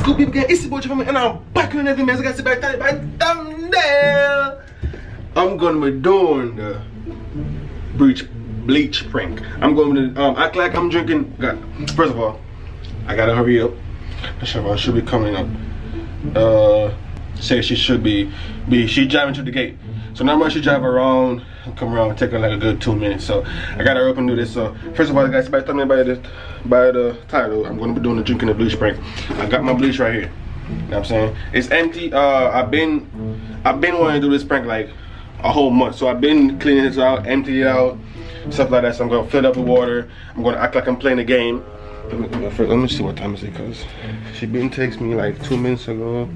good people? It's the boy from me, and I'm back on every man. I got to back thumbnail. I'm gonna be doing the bleach prank. I'm going to act like I'm drinking. First of all, I gotta hurry up. Siobhan should be coming up. Say she should be she driving to the gate. So normally she drive around, come around, take her like a good 2 minutes. So I gotta hurry up and do this. So first of all, guys, by the title, I'm gonna be doing the drinking the bleach prank. I got my bleach right here. You know what I'm saying? It's empty. I've been wanting to do this prank like a whole month. So I've been cleaning this out, empty it out, stuff like that. So I'm gonna fill it up with water. I'm gonna act like I'm playing a game. Let me see what time is it, cause she been text me like 2 minutes ago.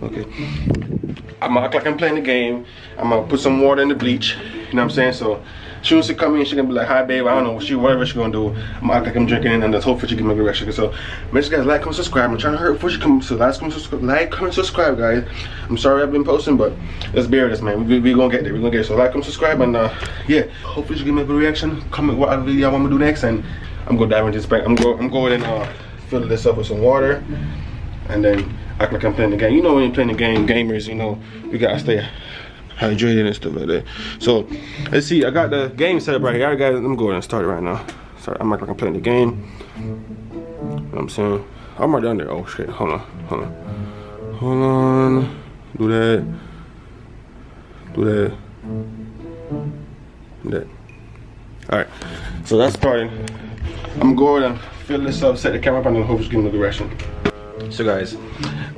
Okay, I'm gonna act like I'm playing the game. I'm gonna put some water in the bleach. You know what I'm saying? So she she come in, she gonna be like, "Hi, babe." I don't know, whatever she gonna do. I'm gonna act like I'm drinking it, and then hopefully she give me a good reaction. So make sure you guys like, comment, subscribe. I'm trying to hurry before she comes. So like, comment, subscribe, guys. I'm sorry I've been posting, but let's bear with us, man. We gonna get there. We gonna get there. So like, comment, subscribe, and yeah, hopefully she give me a good reaction. Comment what other video I want me to do next, and I'm gonna dive into this prank. I'm going and fill this up with some water, and then act like I'm playing the game. You know when you're playing the game, gamers, you know, you gotta stay hydrated and stuff like that. So let's see, I got the game set up right here. I'm going and start it right now. Sorry, I'm acting like I'm playing the game. You know what I'm saying? I'm right down there. Oh shit, hold on. Do that. Alright, so that's starting. I'm going to fill this up, set the camera up, and then hope it's giving me the direction. So guys,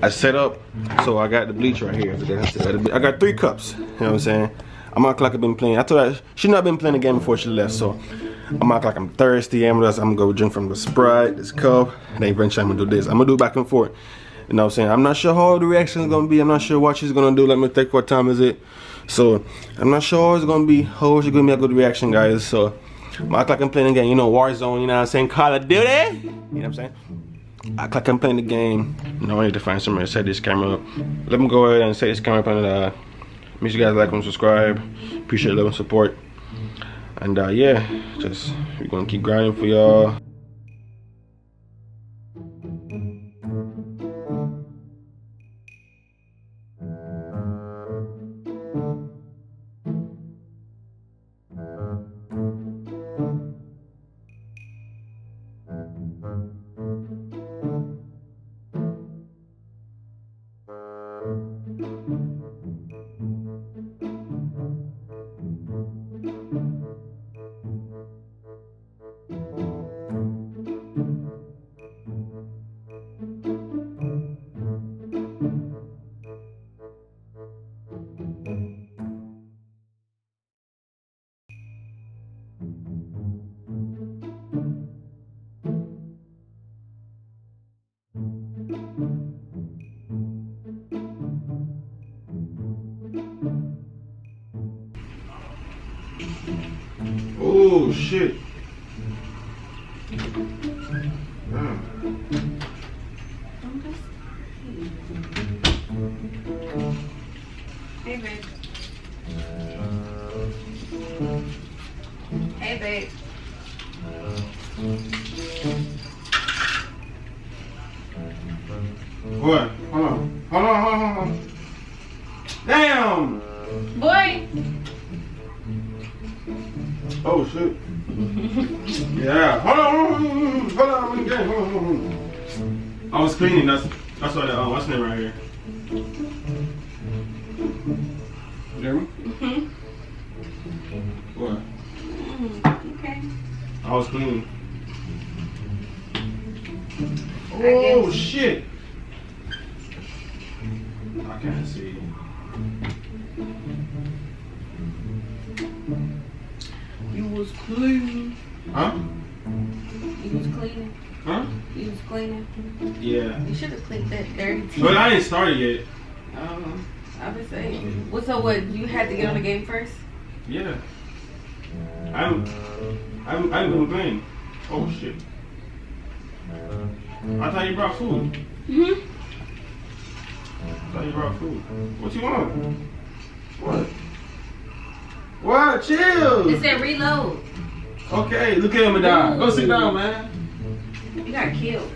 I set up, so I got the bleach right here. I got 3 cups, you know what I'm saying? I'm acting like I've been playing. I told her she not been playing the game before she left, so I'm acting like I'm thirsty. I'm gonna go drink from the Sprite, this cup, and then eventually I'm gonna do this. I'm gonna do it back and forth. You know what I'm saying? I'm not sure how the reaction is gonna be. I'm not sure what she's gonna do. Let me think, what time is it? So I'm not sure how it's gonna be. How she's gonna be a good reaction, guys. So I'm act like I'm playing the game. You know, Warzone. You know what I'm saying? Call of Duty. You know what I'm saying? Act like I'm playing the game. You know, I need to find somewhere to set this camera up. Let me go ahead and set this camera up, and make sure you guys like and subscribe. Appreciate love and support. And yeah, just we're gonna keep grinding for y'all. Oh shit. Hey babe. Hey babe. What? Hold on. Damn! Boy! Oh shit. Yeah. Hold on. I was cleaning. That's why the what's the name right here. You hear me? What? Okay. I was cleaning. Oh shit. I can't see. You was cleaning. Huh? You was cleaning. Huh? You was cleaning. Yeah. You should have cleaned that dirty tea. But I didn't start it yet. I was saying. So what? You had to get on the game first? Yeah. I'm gonna playing. Oh shit. I thought you brought food. Mm-hmm. I thought you brought food. What you want? What? What? Chill. It said reload. Okay, look at him and die. Go sit down, man. You got killed.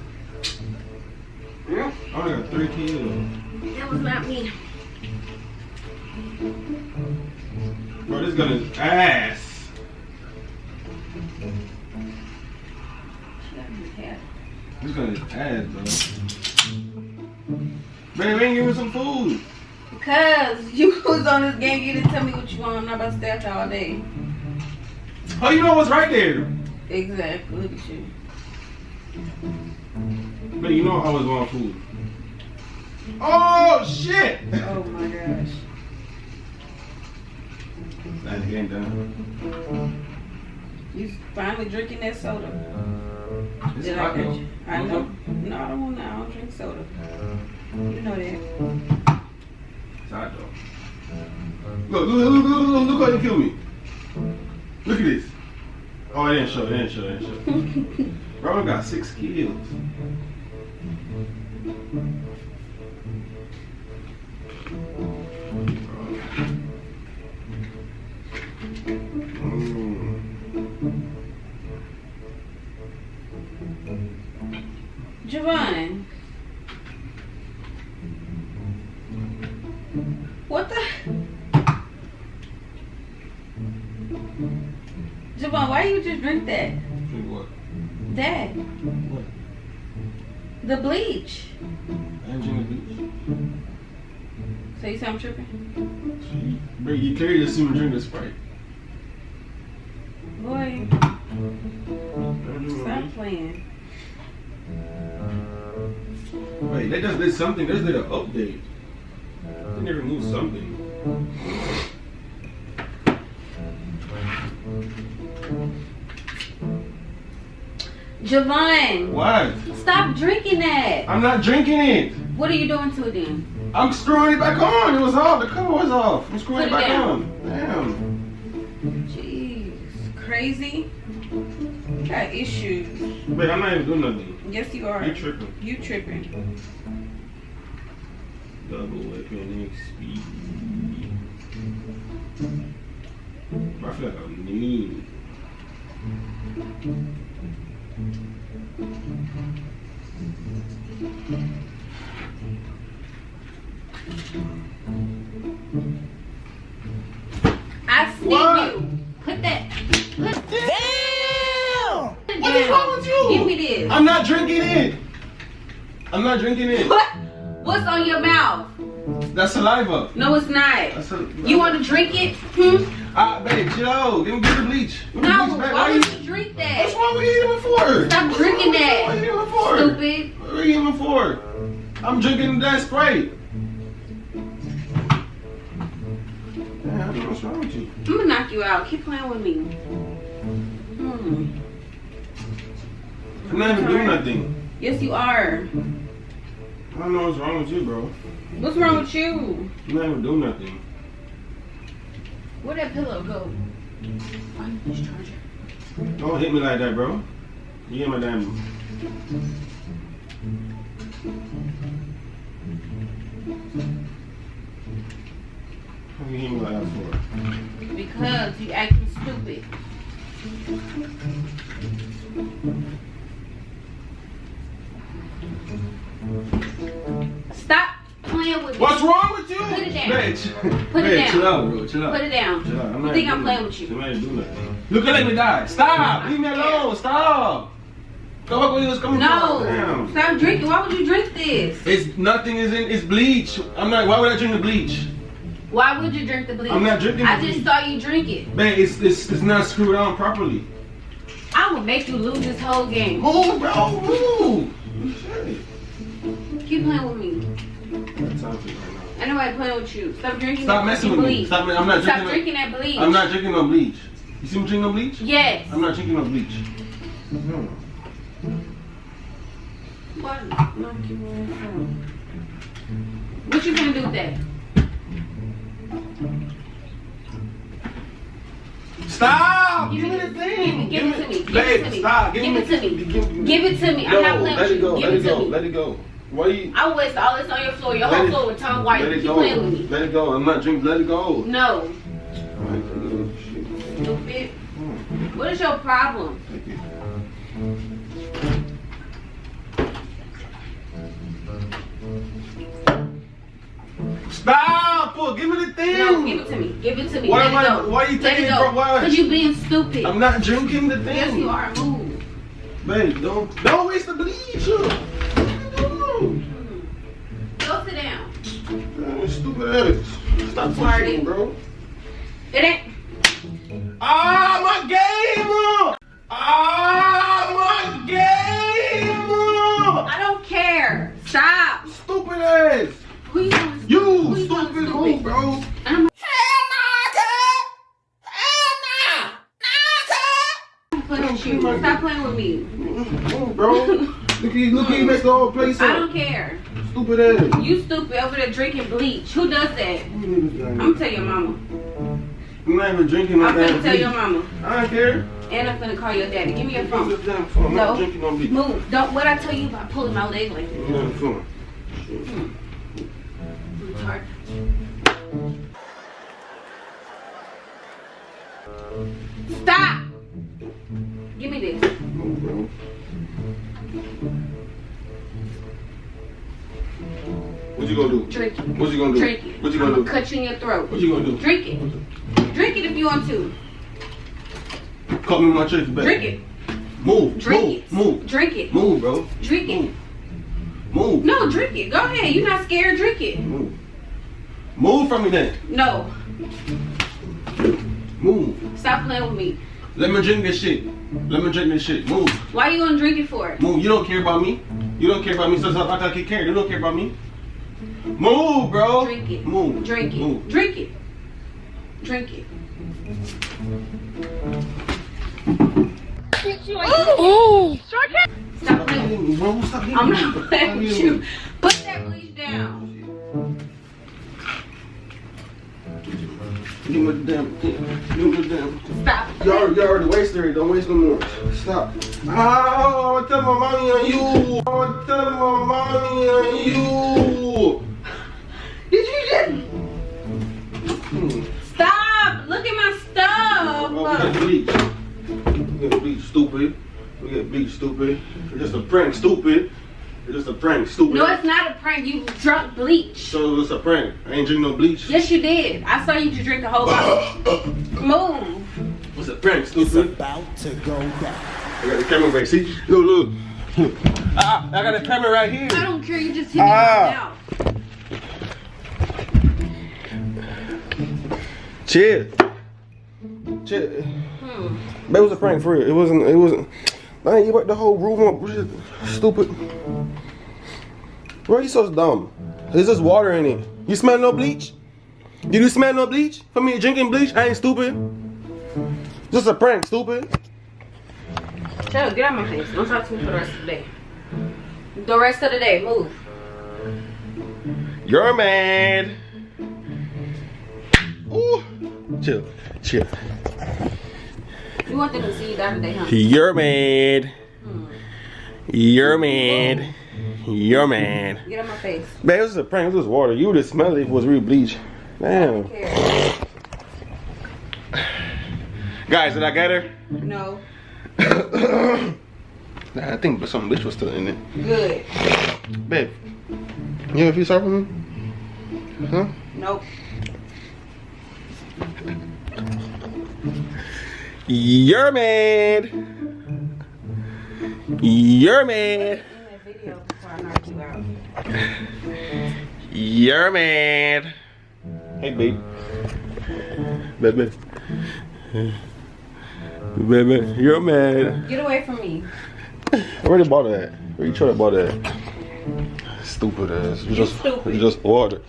Yeah, I only got 3 kills. That was not me. Bro, this gun is ass. This gun is ass, bro. Man, we ain't giving some food. Because you was on this game, you didn't tell me what you want. I'm not about to stay out there all day. Oh, you know what's right there. Exactly. Look at you. Man, you know I always want food. Oh, shit. Oh my gosh. That ain't done. You finally drinking that soda. It's Did I hot, catch though. you? I know. No, I don't want that. I don't drink soda. You know that. It's hot, though. Look how you kill me. Look at this. Oh, it didn't show. Bro, I got 6 kills. Javon. What the? Javon, why you just drink that? Drink what? That. What? The bleach. I ain't drinking bleach. So you say I'm tripping? Bro, you clearly just see me drink this Sprite. Boy, stop playing. Wait, they just did something. They just did an update. They removed something. Javon. What? Stop drinking that. I'm not drinking it. What are you doing to it then? I'm screwing it back on. It was off. The cover was off. I'm screwing Put it it back down. on. Damn. Jeez. Crazy. You got issues. Wait, I'm not even doing nothing. Yes, you are. You tripping. You tripping. Double weapon XP. Bro, I feel like I'm new. I see What? you. Put that. Damn! What is wrong with you? Give me this. I'm not drinking it. I'm not drinking it. What? What's on your mouth? That's saliva. No, it's not. That's saliva. You want to drink it? Babe, chill out. Give me the bleach. Give me the No. bleach back. Why Why would you? you drink What's that? wrong with eating it for? Stop drinking that. What are you eating it for? Stupid. What are you eating it for? I'm drinking that Sprite. Damn, I don't know what's wrong with you. I'm gonna knock you out. Keep playing with me. I'm not even doing nothing. Yes, you are. I don't know what's wrong with you, bro. What's wrong with you? I'm not even doing nothing. Where'd that pillow go? Find this charger. Don't hit me like that, bro. You get my damn. How you hit me like that for? Because you acting stupid. Stop playing with me. What's wrong with you? Put it down. Bitch. Put it Bitch, down. chill out, bro. Chill out. Put it down. Chill out. You think I'm playing with you? Somebody do nothing. Look at let me die. Stop. Leave me alone. Stop. Go back where you was coming No. from. Damn. Stop drinking. Why would you drink this? It's nothing is in. It's bleach. I'm not. Why would I drink the bleach? Why would you drink the bleach? I'm not drinking I the just bleach. saw you drink it. Man, it's not screwed on properly. I will make you lose this whole game. Move, bro. Move. Shit. Keep playing with me. That's how I feel right now. Ain't nobody playing with you. Stop drinking Stop that messing fucking with me. bleach. Stop. I'm not Stop drinking. drinking that bleach. I'm not drinking no bleach. You see me drinking no bleach? Yes. I'm not drinking no bleach. No. What? Knock you out. What you gonna do with that? Stop! Give Give me it- the thing. give it to me. Give Babe, it to me. stop. Give it to me. Give Give it to me. No, I'm not playing let with it you. go. Give Let it it to go. me. Let it go. Why you? I will waste all this on your floor. Your Let whole it- floor with tongue white. Let it Keep go. playing with me. Let it go. I'm not drinking. Let it go. No. Alright, shit. Stupid. What is your problem? Thank you. No, give me the thing. No, give it to me. Give it to me. Why Let am it I? go. Why are you Let taking it it go. from? Why? Because you being stupid. I'm not drinking the thing. Yes, you are. Move. Babe, don't waste the bleach. Go sit down. Man, stupid ass. Stop pushing, bro. It ain't. Ah, my game! Ah, my game! I don't care. Stop. Stupid ass. Who you calling stupid? You Who you calling stupid move, bro. I'm Stop playing with me. Oh, bro. Look at you messed the whole place up. I don't care. Stupid ass. You stupid over there drinking bleach. Who does that? I'm gonna tell your mama. I'm not even drinking no I'm damn gonna tell bleach. your mama. I don't care. And I'm gonna call your daddy. Give me your I'm phone. not No. drinking no bleach. Move. Don't. What I tell you about pulling my leg like this? I'm not phone. Retard. Stop. Give me this. No, bro. What you gonna do? Drink it. What you gonna do? Drink it. What you gonna I'm do? cut you in your throat. What you gonna do? Drink it. Drink it if you want to. Call me my church back. Drink it. Move. Drink move. it. Move. Drink it. Move, bro. Drink it. Move. No, drink it. Go ahead. You're not scared. Drink it. Move. Move from me then. No. Move. Stop playing with me. Let me drink this shit. Let me drink this shit. Move. Why you gonna drink it for? Move. You don't care about me. You don't care about me. So I can't care. You don't care about me. Move, bro. Drink it. Move. Drink it. Move. Drink it. Drink it. Stop playing with me. Bro, stop hitting I'm me. not playing with you. Put that bleach down. Give me the damn thing. Give me the damn. Stop. You already wasted it. Don't waste no more. Stop. Oh, I'm telling my mommy on you. I'm telling my mommy on you. Did you just stop? Look at my stuff. Oh, we got bleach. We got bleach, stupid. We got bleach, stupid. It's just a prank, stupid. It's just a prank, stupid. No, it's not a prank. You drunk bleach. So it's a prank. I ain't drink no bleach. Yes, you did. I saw you just drink the whole bottle. Move. It's a prank, stupid. It's about to go down. I got the camera back. See? Look. Ah, I got the camera right here. I don't care. You just hit me right now. Chill. Chill. That was a prank for real. It wasn't. Man, you wiped the whole room up. Stupid. Why are you so dumb? There's just water in it. You smell no bleach? Did you smell no bleach? For me drinking bleach? I ain't stupid. Just a prank, stupid. Shut up. Get out of my face. Don't talk to me for the rest of the day. The rest of the day. Move. You're mad. Ooh. Chill. You want them to see you down today, huh? You're mad. You're mad. You're mad. Get out of my face. Man, this is a prank. This was water. You would have smelled it if it was real bleach. Damn. Care. Guys, did I get her? No. Nah, I think some bleach was still in it. Good. Babe, you have a sorry for me? Huh? Nope. You're mad. You're mad. In that video before I knock you out. You're mad. Hey, babe. Baby. Baby, you're mad. Get away from me. Where you bought that? Where you try to buy that? Stupid ass. It's just water.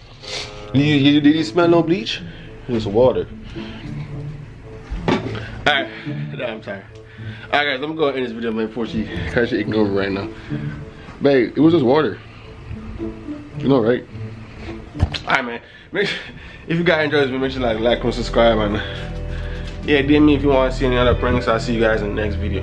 Did you smell no bleach? It's just water. Alright, I'm tired. Alright guys, I'm gonna go end this video, man, before she kind of eating over right now. Babe, it was just water. You know, right? Alright, man. Make sure, if you guys enjoyed this video, make sure to like, comment, subscribe, and yeah, DM me if you want to see any other pranks. I'll see you guys in the next video.